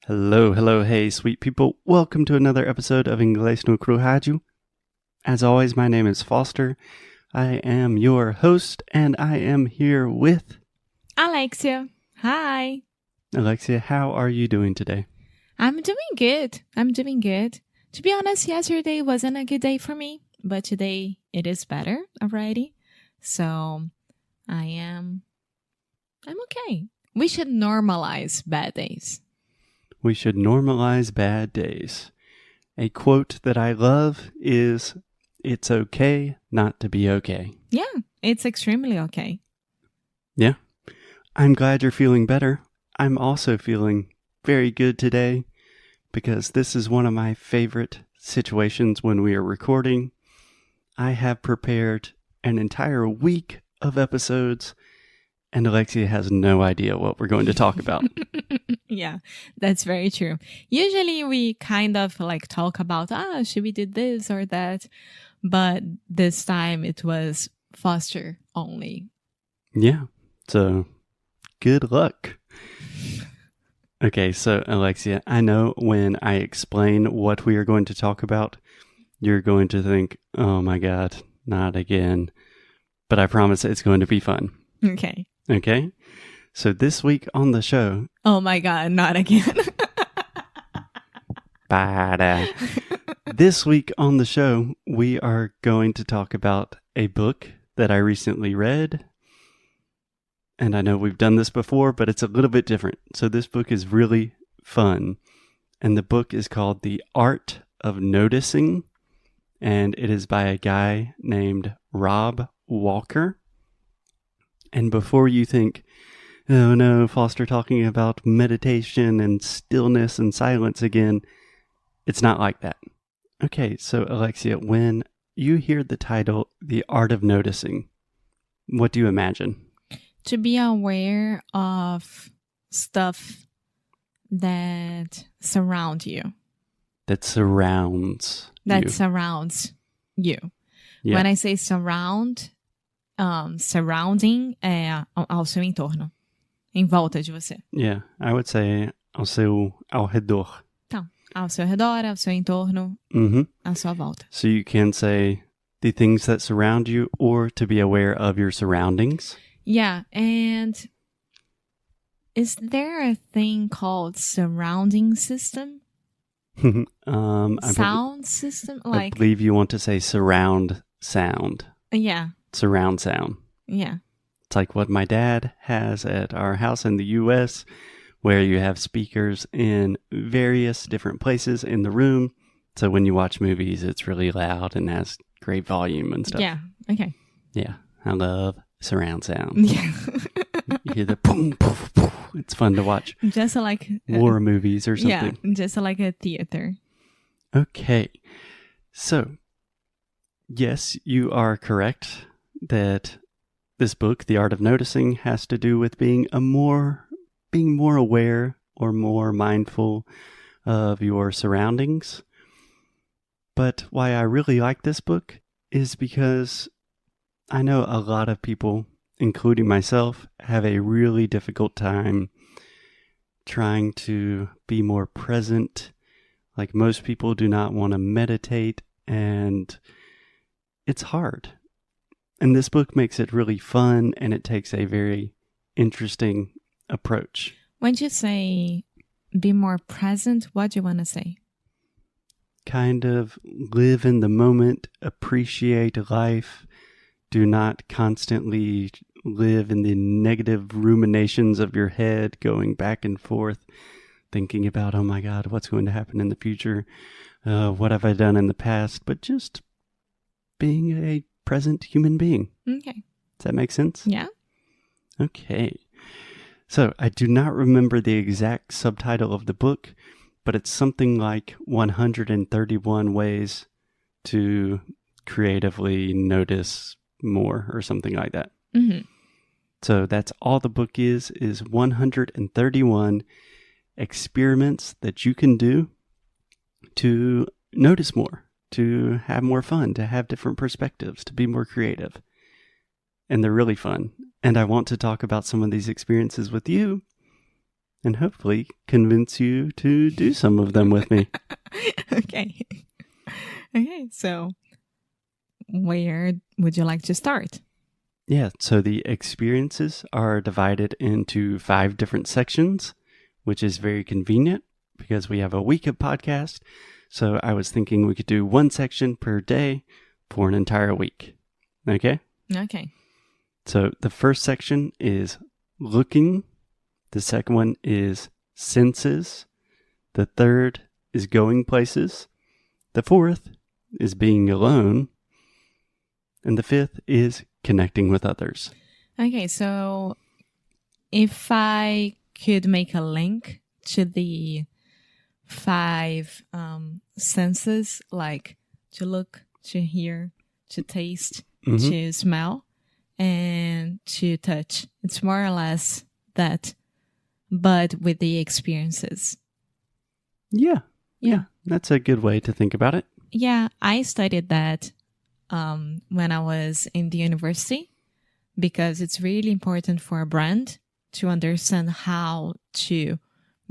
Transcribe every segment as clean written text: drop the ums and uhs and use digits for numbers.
Hello, hello, hey, sweet people. Welcome to another episode of Inglês no Rádio. As always, my name is Foster. I am your host, and I am here with... Alexia. Hi. Alexia, how are you doing today? I'm doing good. To be honest, yesterday wasn't a good day for me, but today it is better already. So I'm okay. We should normalize bad days. We should normalize bad days. A quote that I love is, "It's okay not to be okay." Yeah, it's extremely okay. Yeah. I'm glad you're feeling better. I'm also feeling very good today because this is one of my favorite situations when we are recording. I have prepared an entire week of episodes, and Alexia has no idea what we're going to talk about. Yeah, that's very true. Usually we kind of like talk about, should we do this or that? But this time it was Foster only. Yeah, so good luck. Okay, so Alexia, I know when I explain what we are going to talk about, you're going to think, oh my God, not again. But I promise it's going to be fun. Okay. Okay? So this week on the show... Oh my God, not again. This week on the show, we are going to talk about a book that I recently read. And I know we've done this before, but it's a little bit different. So this book is really fun. And the book is called The Art of Noticing. And it is by a guy named Rob Walker. And before you think, oh no, Foster talking about meditation and stillness and silence again, it's not like that. Okay, so Alexia, when you hear the title, The Art of Noticing, what do you imagine? To be aware of stuff that surround you. That surrounds you. Surrounds you. Yeah. When I say surround, surrounding é ao seu entorno. Em volta de você. Yeah, I would say ao redor. Então, ao seu redor, ao seu entorno, à sua volta. So you can say the things that surround you or to be aware of your surroundings. Yeah, and is there a thing called surrounding system? Sound system? I believe you want to say surround sound. Yeah. Surround sound. Yeah. It's like what my dad has at our house in the U.S., where you have speakers in various different places in the room. So when you watch movies, it's really loud and has great volume and stuff. Yeah. Okay. Yeah. I love surround sound. Yeah. You hear the boom, poof, poof. It's fun to watch. Just like war movies or something. Yeah, just like a theater. Okay. So, yes, you are correct that this book, The Art of Noticing, has to do with being more aware or more mindful of your surroundings. But why I really like this book is because I know a lot of people, including myself, have a really difficult time trying to be more present. Like most people do not want to meditate, and it's hard. And this book makes it really fun, and it takes a very interesting approach. When you say be more present, what do you want to say? Kind of live in the moment, appreciate life. Do not constantly live in the negative ruminations of your head, going back and forth, thinking about, oh my God, what's going to happen in the future? What have I done in the past? But just being a present human being. Okay. Does that make sense? Yeah. Okay. So I do not remember the exact subtitle of the book, but it's something like 131 ways to creatively notice more or something like that. Mm-hmm. So that's all the book is 131 experiments that you can do to notice more, to have more fun, to have different perspectives, to be more creative. And they're really fun. And I want to talk about some of these experiences with you. and hopefully convince you to do some of them with me. Okay. Okay, so where would you like to start? Yeah, so the experiences are divided into 5 different sections, which is very convenient because we have a week of podcast. So I was thinking we could do 1 section per day for an entire week. Okay? Okay. So the first section is looking. The second one is senses. The third is going places. The fourth is being alone. And the fifth is connecting with others. Okay, so if I could make a link to the 5 senses, like to look, to hear, to taste, to smell, and to touch. It's more or less that, but with the experiences. Yeah. That's a good way to think about it. Yeah, I studied that when I was in the university because it's really important for a brand to understand how to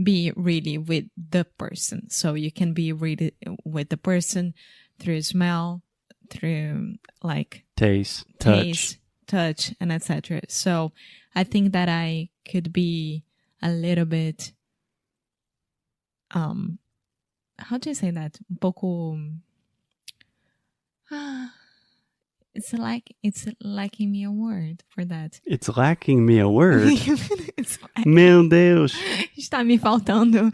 be really with the person. So you can be really with the person through smell, through like Taste, touch, and etc. So I think that I could be a little bit, how do you say that? Un pouco, it's lacking me a word for that. It's lacking me a word. It's like, Meu Deus. está me faltando.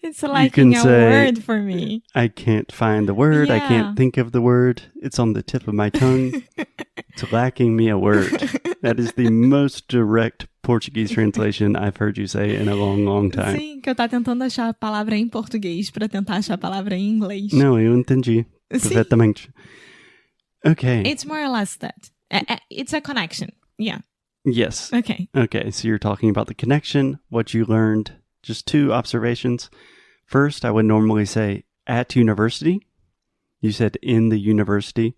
It's lacking a word for me. I can't find the word. Yeah. I can't think of the word. It's on the tip of my tongue. It's lacking me a word. That is the most direct Portuguese translation I've heard you say in a long, long time. Sim, que eu tava tentando achar a palavra em português para tentar achar a palavra em inglês. Não, eu entendi. Perfeitamente. Okay. It's more or less that. It's a connection. Yeah. Yes. Okay. Okay, so you're talking about the connection, what you learned. Just 2 observations. First, I would normally say at university. You said in the university.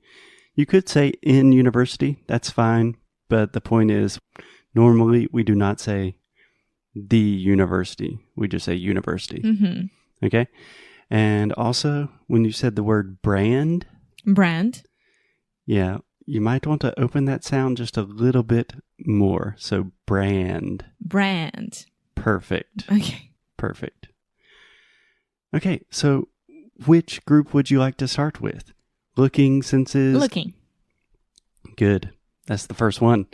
You could say in university. That's fine. But the point is, normally we do not say the university. We just say university. Mm-hmm. Okay? And also, when you said the word brand. Yeah, you might want to open that sound just a little bit more. So brand. Perfect. Okay. Perfect. Okay, so which group would you like to start with? Looking, senses? Looking. Good. That's the first one.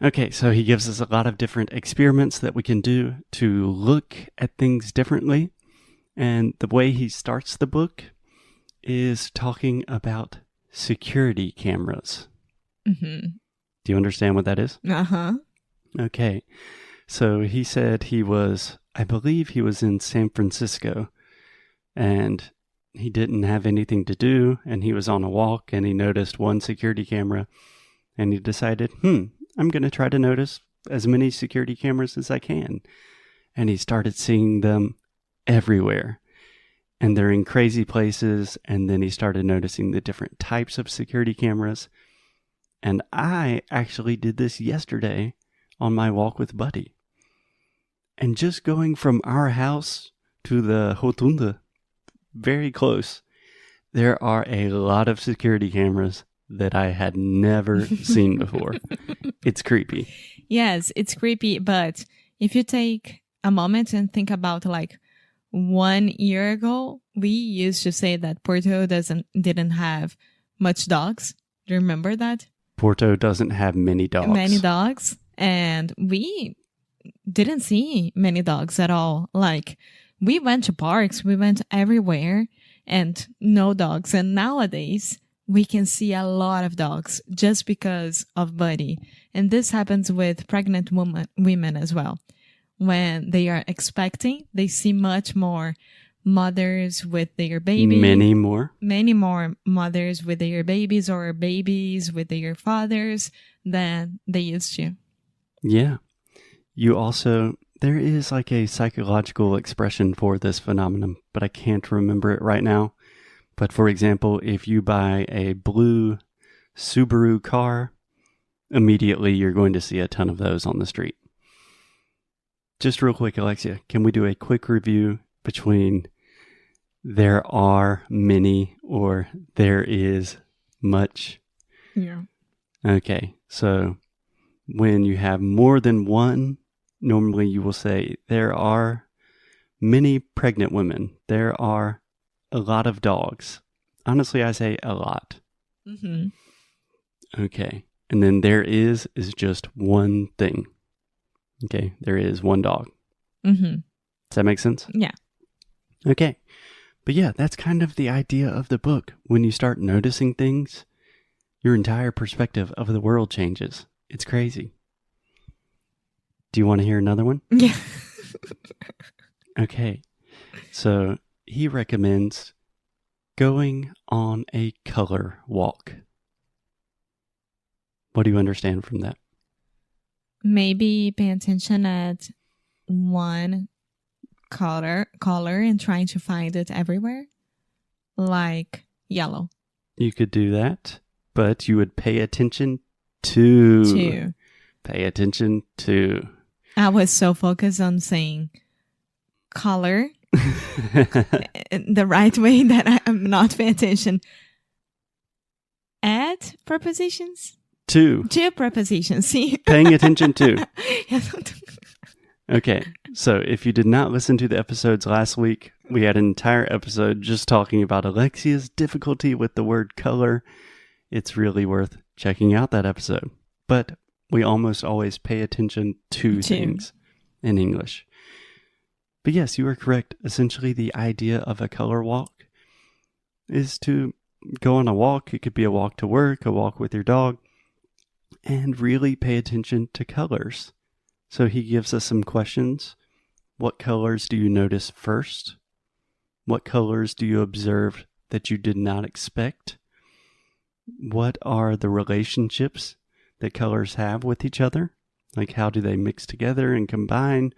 Okay, so he gives us a lot of different experiments that we can do to look at things differently. And the way he starts the book is talking about security cameras. Mm-hmm. Do you understand what that is? Uh-huh. Okay. So he said I believe he was in San Francisco, and he didn't have anything to do, and he was on a walk, and he noticed one security camera, and he decided, I'm going to try to notice as many security cameras as I can. And he started seeing them everywhere, and they're in crazy places, and then he started noticing the different types of security cameras. And I actually did this yesterday on my walk with Buddy. And just going from our house to the Rotunda, very close, there are a lot of security cameras that I had never seen before. It's creepy. Yes, it's creepy. But if you take a moment and think about like 1 year ago, we used to say that Porto didn't have much dogs. Do you remember that? Porto doesn't have many dogs. And we didn't see many dogs at all. Like, we went to parks, we went everywhere, and no dogs. And nowadays, we can see a lot of dogs just because of Buddy. And this happens with pregnant women as well. When they are expecting, they see much more mothers with their babies. Many more mothers with their babies or babies with their fathers than they used to. Yeah. There is like a psychological expression for this phenomenon, but I can't remember it right now. But for example, if you buy a blue Subaru car, immediately you're going to see a ton of those on the street. Just real quick, Alexia, can we do a quick review between there are many or there is much? Yeah. Okay, so when you have more than one, normally you will say there are many pregnant women. There are a lot of dogs. Honestly, I say a lot. Mm-hmm. Okay, and then there is just one thing. Okay, there is one dog. Mm-hmm. Does that make sense? Yeah. Okay. But yeah, that's kind of the idea of the book. When you start noticing things, your entire perspective of the world changes. It's crazy. Do you want to hear another one? Yeah. Okay. So he recommends going on a color walk. What do you understand from that? Maybe pay attention at one color and trying to find it everywhere. Like yellow. You could do that, but you would pay attention to. Two. Pay attention to. I was so focused on saying color the right way that I am not paying attention. Add prepositions? Two prepositions. See? Paying attention to. Okay, so if you did not listen to the episodes last week, we had an entire episode just talking about Alexia's difficulty with the word color. It's really worth checking out that episode. But we almost always pay attention to things in English. But yes, you are correct. Essentially, the idea of a color walk is to go on a walk. It could be a walk to work, a walk with your dog, and really pay attention to colors. So he gives us some questions. What colors do you notice first? What colors do you observe that you did not expect? What are the relationships that colors have with each other? Like how do they mix together and combine?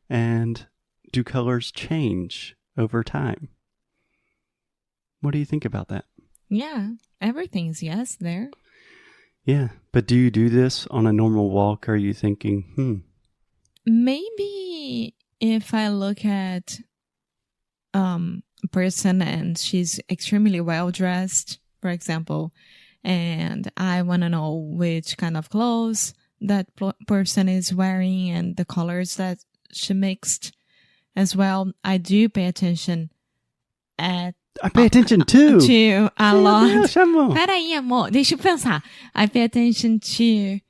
And do colors change over time? What do you think about that? Yeah, everything is yes there. Yeah, but do you do this on a normal walk? Are you thinking, Maybe if I look at a person and she's extremely well dressed, for example, and I want to know which kind of clothes that person is wearing and the colors that she mixed as well, I do pay attention at I pay attention to a lot. Deus, amor. Peraí, amor, deixa eu pensar. I pay attention to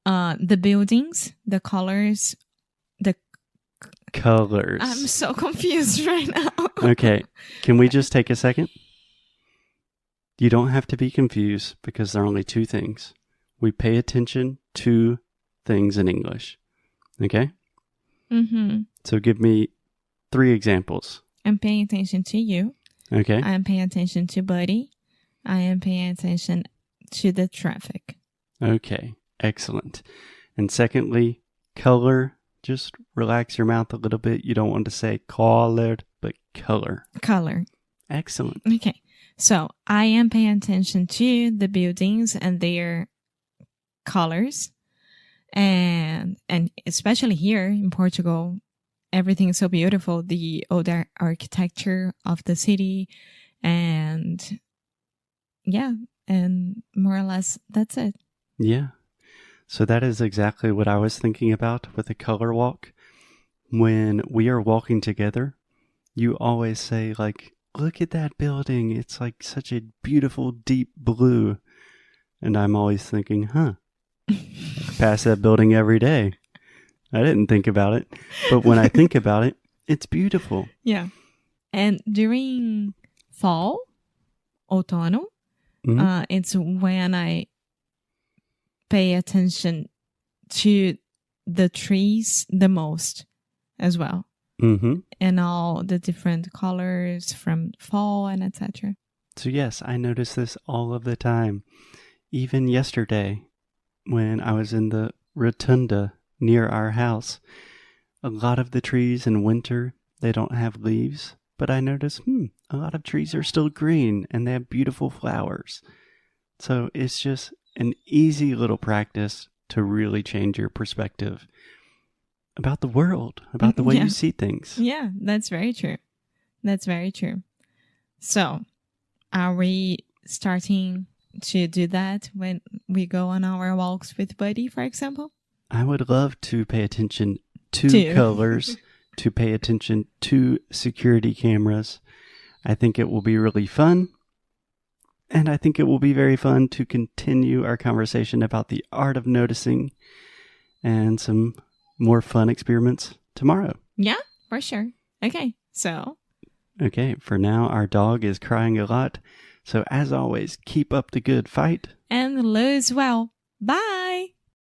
the buildings, the colors, the colors. I'm so confused right now. Okay, can we just take a second? You don't have to be confused because there are only two things. We pay attention to things in English. Okay? Mm-hmm. So give me 3 examples. I'm paying attention to you. Okay. I am paying attention to Buddy. I am paying attention to the traffic. Okay, excellent. And secondly, color. Just relax your mouth a little bit. You don't want to say colored, but color. Color. Excellent. Okay. So I am paying attention to the buildings and their colors. And especially here in Portugal, everything is so beautiful. The old architecture of the city. And yeah, and more or less that's it. Yeah. So that is exactly what I was thinking about with a color walk. When we are walking together, you always say like, look at that building. It's like such a beautiful deep blue. And I'm always thinking, I pass that building every day. I didn't think about it. But when I think about it, it's beautiful. Yeah. And during fall, outono, it's when I pay attention to the trees the most as well. Mm-hmm. And all the different colors from fall and etc. So yes, I notice this all of the time. Even yesterday, when I was in the rotunda near our house, a lot of the trees in winter, they don't have leaves. But I notice, a lot of trees are still green and they have beautiful flowers. So it's just an easy little practice to really change your perspective. about the world, about the way Yeah. you see things. Yeah, that's very true. That's very true. So, are we starting to do that when we go on our walks with Buddy, for example? I would love to pay attention to To. colors, to pay attention to security cameras. I think it will be really fun. And I think it will be very fun to continue our conversation about the art of noticing and some more fun experiments tomorrow. Yeah, for sure. Okay, so. Okay, for now, our dog is crying a lot. So as always, keep up the good fight. And lose well. Bye.